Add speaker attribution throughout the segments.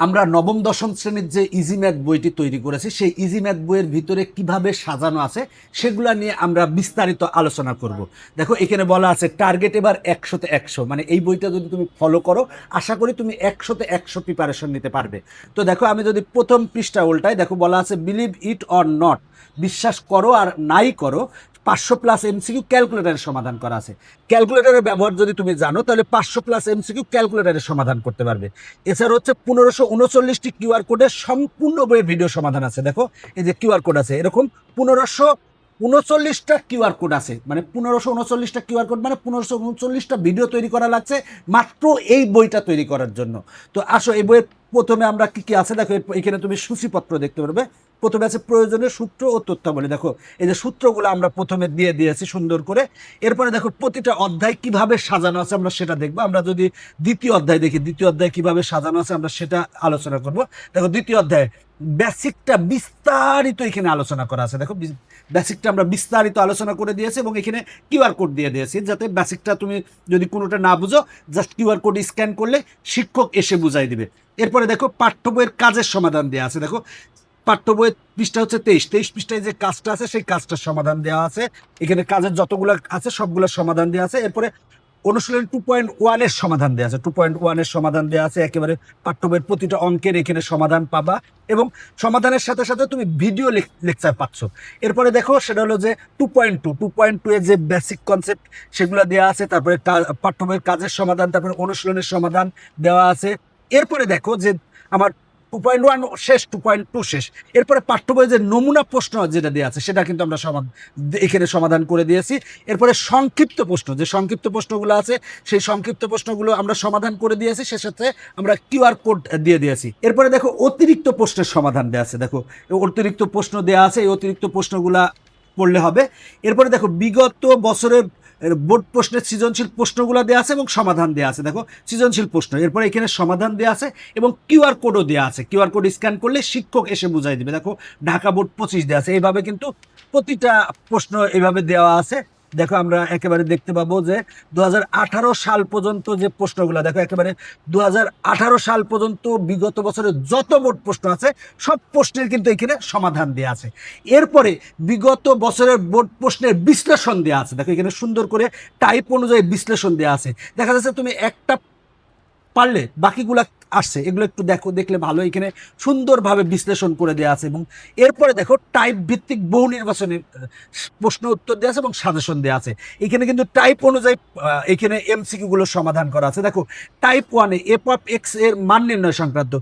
Speaker 1: আমরা নবম দশম শ্রেণীর যে ইজি ম্যাথ বইটি তৈরি করেছি সেই ইজি ম্যাথ বইয়ের ভিতরে কিভাবে সাজানো আছে সেগুলো নিয়ে আমরা বিস্তারিত আলোচনা করব। দেখো এখানে বলা আছে টার্গেট এবার 100-তে 100, মানে এই বইটা যদি তুমি ফলো করো আশা করি তুমি 100-তে 100 প্রিপারেশন নিতে পারবে। তো দেখো আমি যদি প্রথম পৃষ্ঠা উল্টাই, দেখো বলা আছে বিলিভ ইট অর নট, বিশ্বাস করো আর নাই করো, 500+ এমসিকিউ ক্যালকুলেটারের সমাধান করা আছে। ক্যালকুলেটারের ব্যবহার যদি তুমি জানো তাহলে 500+ এমসিকিউ ক্যালকুলেটারের সমাধান করতে পারবে। এছাড়া হচ্ছে 1539টি কিউআর কোডের সম্পূর্ণ বইয়ের ভিডিও সমাধান আছে। দেখো এই যে কিউআর কোড আছে, এরকম 1539টা কিউআর কোড আছে, মানে 1539টা কিউআর কোড মানে 1539টা ভিডিও তৈরি করা লাগছে মাত্র এই বইটা তৈরি করার জন্য। তো আসো এই বইয়ের প্রথমে আমরা কি কি আছে দেখো, এখানে তুমি সূচিপত্র দেখতে পারবে। প্রথমে আছে প্রয়োজনীয় সূত্র ও তথ্যাবলী। দেখো এই যে সূত্রগুলো আমরা প্রথমে দিয়ে দিয়েছি সুন্দর করে। এরপরে দেখো প্রতিটা অধ্যায় কিভাবে সাজানো আছে আমরা সেটা দেখবো। আমরা যদি দ্বিতীয় অধ্যায় দেখি, দ্বিতীয় অধ্যায় কিভাবে সাজানো আছে আমরা সেটা আলোচনা করব। দেখো দ্বিতীয় অধ্যায় বেসিকটা বিস্তারিত এখানে আলোচনা করা আছে। দেখো বেসিকটা আমরা বিস্তারিত আলোচনা করে দিয়েছি এবং এখানে কিউআর কোড দিয়ে দিয়েছি, যাতে বেসিকটা তুমি যদি কোনোটা না বুঝো জাস্ট কিউআর কোড স্ক্যান করলে শিক্ষক এসে বুঝাই দিবে। এরপরে দেখো পাঠ্য বইয়ের কাজের সমাধান দেওয়া আছে। দেখো পাঠ্য বইয়ের পৃষ্ঠা হচ্ছে 23 পৃষ্ঠায় যে কাজটা আছে সেই কাজটার সমাধান দেওয়া আছে। এখানে কাজের যতগুলো আছে সবগুলোর সমাধান দেওয়া আছে। এরপরে অনুশীলন 2.1 সমাধান দেওয়া আছে, 2.1 সমাধান দেওয়া আছে। একেবারে পাঠ্য বইয়ের প্রতিটা অঙ্কের এখানে সমাধান পাবা এবং সমাধানের সাথে সাথে তুমি ভিডিও লেকচার পাচ্ছ। এরপরে দেখো সেটা হলো যে 2.2 এর যে বেসিক কনসেপ্ট সেগুলো দেওয়া আছে। তারপরে পাঠ্য বইয়ের কাজের সমাধান, তারপরে অনুশীলনের সমাধান দেওয়া আছে। এরপরে দেখো যে আমার 2.1 শেষ, 2.2 শেষ। এরপরে পাঠ্য বইয়ে যে নমুনা প্রশ্ন যেটা দেওয়া আছে সেটা কিন্তু আমরা এখানে সমাধান করে দিয়েছি। এরপরে সংক্ষিপ্ত প্রশ্ন, যে সংক্ষিপ্ত প্রশ্নগুলো আছে সেই সংক্ষিপ্ত প্রশ্নগুলো আমরা সমাধান করে দিয়েছি, সে সাথে আমরা কিউআর কোড দিয়ে দিয়েছি। এরপরে দেখো অতিরিক্ত প্রশ্নের সমাধান দেওয়া আছে। দেখো অতিরিক্ত প্রশ্ন দেওয়া আছে, এই অতিরিক্ত প্রশ্নগুলা পড়লে হবে। এরপরে দেখো বিগত বছরের বোর্ড প্রশ্নের সৃজনশীল প্রশ্নগুলো দেওয়া আছে এবং সমাধান দেওয়া আছে। দেখো সৃজনশীল প্রশ্ন, এরপরে এখানে সমাধান দেওয়া আছে এবং কিউআর কোডও দেওয়া আছে। কিউআর কোড স্ক্যান করলে শিক্ষক এসে বুঝাই দেবে। দেখো ঢাকা বোর্ড 25 দেওয়া আছে। এইভাবে কিন্তু প্রতিটা প্রশ্ন এইভাবে দেওয়া আছে। দেখো আমরা একেবারে দেখতে পাবো যে 2018 সাল পর্যন্ত যে প্রশ্নগুলো, দেখো একেবারে 2018 সাল পর্যন্ত বিগত বছরের যত বোর্ড প্রশ্ন আছে সব প্রশ্নের কিন্তু এখানে সমাধান দেওয়া আছে। এরপরে বিগত বছরের বোর্ড প্রশ্নের বিশ্লেষণ দেওয়া আছে। দেখো এখানে সুন্দর করে টাইপ অনুযায়ী বিশ্লেষণ দেওয়া আছে। দেখা যাচ্ছে তুমি একটা পারলে বাকিগুলা আসছে, এগুলো একটু দেখো, দেখলে ভালো। এখানে সুন্দরভাবে বিশ্লেষণ করে দেওয়া আছে এবং এরপরে দেখো টাইপ ভিত্তিক বহু নির্বাচনের প্রশ্ন উত্তর দেওয়া আছে এবং সাজেশন দেওয়া আছে। এখানে কিন্তু টাইপ অনুযায়ী এখানে এমসিকিউ সমাধান করা আছে। দেখো টাইপ 1-এ এফ অফ এক্স এর মান নির্ণয় সংক্রান্ত,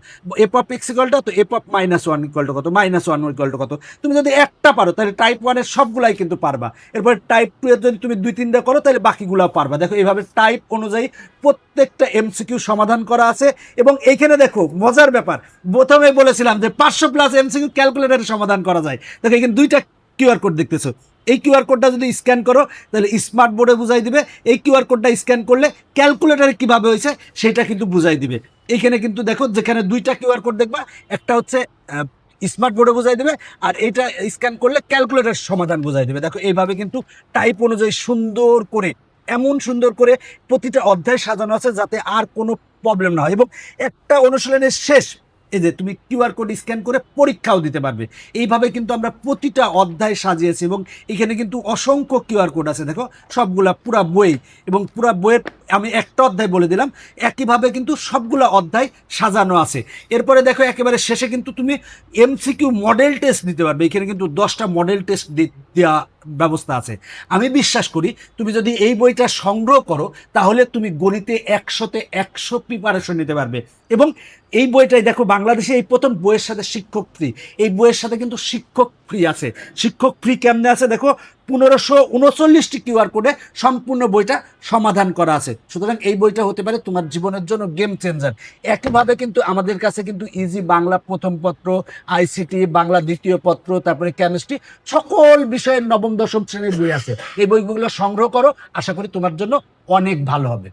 Speaker 1: এফ অফ এক্স ইকুয়ালটা তো এফ অফ -1 ইকুয়াল টু কত, -1 ইকুয়াল টু কত। তুমি যদি একটা পারো তাহলে টাইপ 1-এর সবগুলাই কিন্তু পারবা। এরপর টাইপ 2 এর যদি তুমি 2-3টা করো তাহলে বাকিগুলো পারবা। দেখো এইভাবে টাইপ অনুযায়ী প্রত্যেকটা এমসিকিউ সমাধান করা আছে। এবং এইখানে দেখো মজার ব্যাপার, প্রথমে বলেছিলাম যে 500+ এমসিকিউ ক্যালকুলেটারে সমাধান করা যায়। দেখো এখানে দুইটা কিউআর কোড দেখতেছো, এই কিউআর কোডটা যদি স্ক্যান করো তাহলে স্মার্ট বোর্ডে বুঝাই দিবে, এই কিউআর কোডটা স্ক্যান করলে ক্যালকুলেটারে কিভাবে হয়েছে সেটা কিন্তু বুঝাই দিবে। এইখানে কিন্তু দেখো যেখানে দুইটা কিউআর কোড দেখবা, একটা হচ্ছে স্মার্ট বোর্ডে বোঝাই দেবে আর এইটা স্ক্যান করলে ক্যালকুলেটার সমাধান বোঝাই দেবে। দেখো এইভাবে কিন্তু টাইপ অনুযায়ী সুন্দর করে, এমন সুন্দর করে প্রতিটা অধ্যায় সাজানো আছে যাতে আর কোনো প্রবলেম না হয়। এবং একটা অনুশীলনের শেষ এই যে তুমি কিউআর কোড স্ক্যান করে পরীক্ষাও দিতে পারবে। এইভাবে কিন্তু আমরা প্রতিটা অধ্যায় সাজিয়েছি এবং এখানে কিন্তু অসংখ্য কিউআর কোড আছে। দেখো সবগুলা পুরা বই, এবং পুরা বইয়ের আমি একটা অধ্যায় বলে দিলাম, একইভাবে কিন্তু সবগুলা অধ্যায় সাজানো আছে। এরপরে দেখো একেবারে শেষে কিন্তু তুমি এমসিকিউ মডেল টেস্ট দিতে পারবে। এখানে কিন্তু 10টা মডেল টেস্ট দেওয়া ব্যবস্থা আছে। আমি বিশ্বাস করি তুমি যদি এই বইটা সংগ্রহ করো তাহলে তুমি গণিতে 100-তে 100 প্রিপারেশন নিতে পারবে। এবং এই বইটাই দেখো বাংলাদেশে এই প্রথম বইয়ের সাথে শিক্ষক ফ্রি, এই বইয়ের সাথে কিন্তু শিক্ষক ফ্রি আছে। শিক্ষক ফ্রি কেমনে আছে দেখো, 1539টি কিউআর কোডে সম্পূর্ণ বইটা সমাধান করা আছে। সুতরাং এই বইটা হতে পারে তোমার জীবনের জন্য গেম চেঞ্জার। একইভাবে কিন্তু আমাদের কাছে কিন্তু ইজি বাংলা প্রথম পত্র, আইসিটি বাংলা দ্বিতীয় পত্র, তারপরে কেমিস্ট্রি, সকল বিষয়ের নবম দশম শ্রেণীর বই আছে। এই বইগুলো সংগ্রহ করো, আশা করি তোমার জন্য অনেক ভালো হবে।